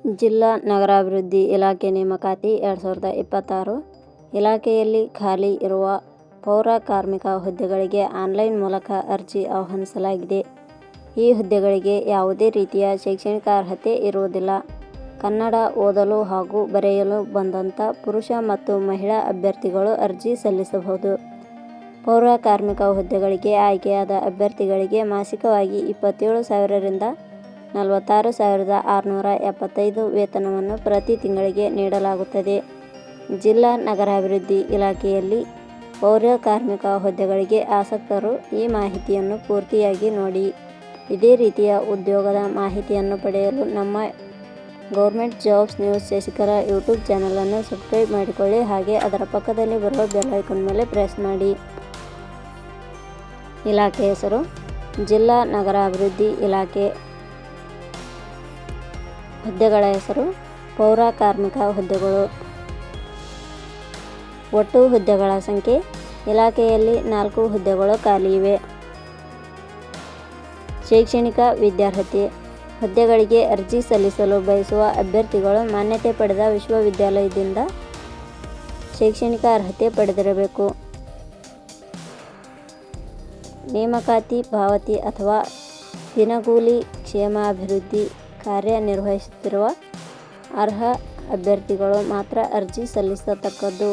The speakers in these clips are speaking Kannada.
ಜಿಲ್ಲಾ ನಗರಾಭಿವೃದ್ಧಿ ಇಲಾಖೆ ನೇಮಕಾತಿ 2026 ಇಲಾಖೆಯಲ್ಲಿ ಖಾಲಿ ಇರುವ ಪೌರ ಕಾರ್ಮಿಕ ಹುದ್ದೆಗಳಿಗೆ ಆನ್ಲೈನ್ ಮೂಲಕ ಅರ್ಜಿ ಆಹ್ವಾನಿಸಲಾಗಿದೆ. ಈ ಹುದ್ದೆಗಳಿಗೆ ಯಾವುದೇ ರೀತಿಯ ಶೈಕ್ಷಣಿಕ ಅರ್ಹತೆ ಇರುವುದಿಲ್ಲ. ಕನ್ನಡ ಓದಲು ಹಾಗೂ ಬರೆಯಲು ಬಂದಂಥ ಪುರುಷ ಮತ್ತು ಮಹಿಳಾ ಅಭ್ಯರ್ಥಿಗಳು ಅರ್ಜಿ ಸಲ್ಲಿಸಬಹುದು. ಪೌರ ಕಾರ್ಮಿಕ ಹುದ್ದೆಗಳಿಗೆ ಆಯ್ಕೆಯಾದ ಅಭ್ಯರ್ಥಿಗಳಿಗೆ ಮಾಸಿಕವಾಗಿ 27,000 ರಿಂದ 46,675 ವೇತನವನ್ನು ಪ್ರತಿ ತಿಂಗಳಿಗೆ ನೀಡಲಾಗುತ್ತದೆ. ಜಿಲ್ಲಾ ನಗರಾಭಿವೃದ್ಧಿ ಇಲಾಖೆಯಲ್ಲಿ ಪೌರ ಕಾರ್ಮಿಕ ಹುದ್ದೆಗಳಿಗೆ ಆಸಕ್ತರು ಈ ಮಾಹಿತಿಯನ್ನು ಪೂರ್ತಿಯಾಗಿ ನೋಡಿ. ಇದೇ ರೀತಿಯ ಉದ್ಯೋಗದ ಮಾಹಿತಿಯನ್ನು ಪಡೆಯಲು ನಮ್ಮ government jobs news Shashikala YouTube ಚಾನಲನ್ನು ಸಬ್ಸ್ಕ್ರೈಬ್ ಮಾಡಿಕೊಳ್ಳಿ. ಹಾಗೆ ಅದರ ಪಕ್ಕದಲ್ಲಿ ಬರುವ ಬೆಲ್ ಐಕಾನ್ ಮೇಲೆ ಪ್ರೆಸ್ ಮಾಡಿ. ಇಲಾಖೆ ಹೆಸರು ಜಿಲ್ಲಾ ನಗರಾಭಿವೃದ್ಧಿ ಇಲಾಖೆ. ಹುದ್ದೆಗಳ ಹೆಸರು ಪೌರ ಕಾರ್ಮಿಕ ಹುದ್ದೆಗಳು. ಒಟ್ಟು ಹುದ್ದೆಗಳ ಸಂಖ್ಯೆ ಇಲಾಖೆಯಲ್ಲಿ 4 ಹುದ್ದೆಗಳು ಖಾಲಿ ಇವೆ. ಶೈಕ್ಷಣಿಕ ವಿದ್ಯಾರ್ಹತೆ. ಹುದ್ದೆಗಳಿಗೆ ಅರ್ಜಿ ಸಲ್ಲಿಸಲು ಬಯಸುವ ಅಭ್ಯರ್ಥಿಗಳು ಮಾನ್ಯತೆ ಪಡೆದ ವಿಶ್ವವಿದ್ಯಾಲಯದಿಂದ ಶೈಕ್ಷಣಿಕ ಅರ್ಹತೆ ಪಡೆದಿರಬೇಕು. ನೇಮಕಾತಿ ಪಾವತಿ ಅಥವಾ ದಿನಗೂಲಿ ಕ್ಷೇಮಾಭಿವೃದ್ಧಿ ಕಾರ್ಯನಿರ್ವಹಿಸುತ್ತಿರುವ ಅರ್ಹ ಅಭ್ಯರ್ಥಿಗಳು ಮಾತ್ರ ಅರ್ಜಿ ಸಲ್ಲಿಸತಕ್ಕದ್ದು.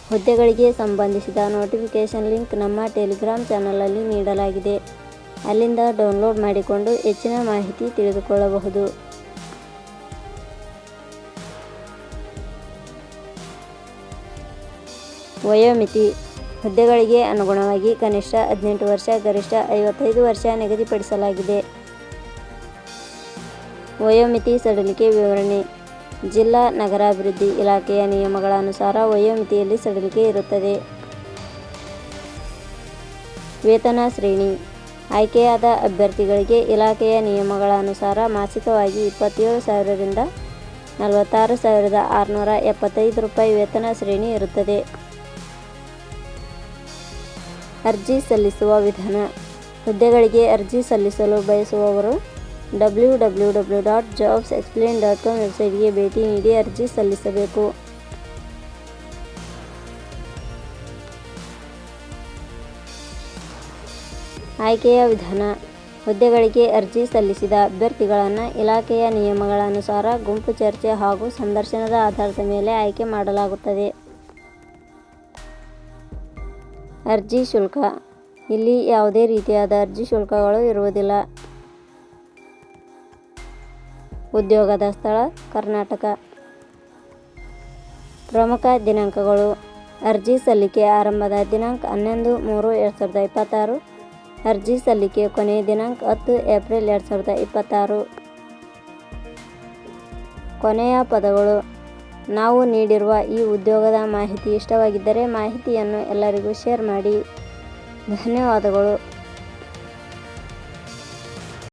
ಹುದ್ದೆಗಳಿಗೆ ಸಂಬಂಧಿಸಿದ ನೋಟಿಫಿಕೇಷನ್ ಲಿಂಕ್ ನಮ್ಮ ಟೆಲಿಗ್ರಾಮ್ ಚಾನಲಲ್ಲಿ ನೀಡಲಾಗಿದೆ. ಅಲ್ಲಿಂದ ಡೌನ್ಲೋಡ್ ಮಾಡಿಕೊಂಡು ಹೆಚ್ಚಿನ ಮಾಹಿತಿ ತಿಳಿದುಕೊಳ್ಳಬಹುದು. ವಯೋಮಿತಿ. ಹುದ್ದೆಗಳಿಗೆ ಅನುಗುಣವಾಗಿ ಕನಿಷ್ಠ 18 ವರ್ಷ, ಗರಿಷ್ಠ 55 ವರ್ಷ ನಿಗದಿಪಡಿಸಲಾಗಿದೆ. ವಯೋಮಿತಿ ಸಡಿಲಿಕೆ ವಿವರಣೆ. ಜಿಲ್ಲಾ ನಗರಾಭಿವೃದ್ಧಿ ಇಲಾಖೆಯ ನಿಯಮಗಳ ಅನುಸಾರ ವಯೋಮಿತಿಯಲ್ಲಿ ಸಡಿಲಿಕೆ ಇರುತ್ತದೆ. ವೇತನ ಶ್ರೇಣಿ. ಆಯ್ಕೆಯಾದ ಅಭ್ಯರ್ಥಿಗಳಿಗೆ ಇಲಾಖೆಯ ನಿಯಮಗಳ ಅನುಸಾರ ಮಾಸಿಕವಾಗಿ 27,000 ರಿಂದ 46,675 ರೂಪಾಯಿ ವೇತನ ಶ್ರೇಣಿ ಇರುತ್ತದೆ. ಅರ್ಜಿ ಸಲ್ಲಿಸುವ ವಿಧಾನ. ಹುದ್ದೆಗಳಿಗೆ ಅರ್ಜಿ ಸಲ್ಲಿಸಲು ಬಯಸುವವರು www.jobsexplain.com ವೆಬ್ಸೈಟ್ಗೆ ಭೇಟಿ ನೀಡಿ ಅರ್ಜಿ ಸಲ್ಲಿಸಬೇಕು. ಆಯ್ಕೆಯ ವಿಧಾನ. ಹುದ್ದೆಗಳಿಗೆ ಅರ್ಜಿ ಸಲ್ಲಿಸಿದ ಅಭ್ಯರ್ಥಿಗಳನ್ನು ಇಲಾಖೆಯ ನಿಯಮಗಳ ಅನುಸಾರ ಗುಂಪು ಚರ್ಚೆ ಹಾಗೂ ಸಂದರ್ಶನದ ಆಧಾರದ ಮೇಲೆ ಆಯ್ಕೆ ಮಾಡಲಾಗುತ್ತದೆ. ಅರ್ಜಿ ಶುಲ್ಕ. ಇಲ್ಲಿ ಯಾವುದೇ ರೀತಿಯಾದ ಅರ್ಜಿ ಶುಲ್ಕಗಳು ಇರುವುದಿಲ್ಲ. ಉದ್ಯೋಗದ ಸ್ಥಳ ಕರ್ನಾಟಕ. ಪ್ರಮುಖ ದಿನಾಂಕಗಳು. ಅರ್ಜಿ ಸಲ್ಲಿಕೆ ಆರಂಭದ ದಿನಾಂಕ 11/3/2026. ಅರ್ಜಿ ಸಲ್ಲಿಕೆ ಕೊನೆಯ ದಿನಾಂಕ 10 ಏಪ್ರಿಲ್ 2026. ಕೊನೆಯ ಪದಗಳು. ನಾವು ನೀಡಿರುವ ಈ ಉದ್ಯೋಗದ ಮಾಹಿತಿ ಇಷ್ಟವಾಗಿದ್ದರೆ ಮಾಹಿತಿಯನ್ನು ಎಲ್ಲರಿಗೂ ಶೇರ್ ಮಾಡಿ. ಧನ್ಯವಾದಗಳು.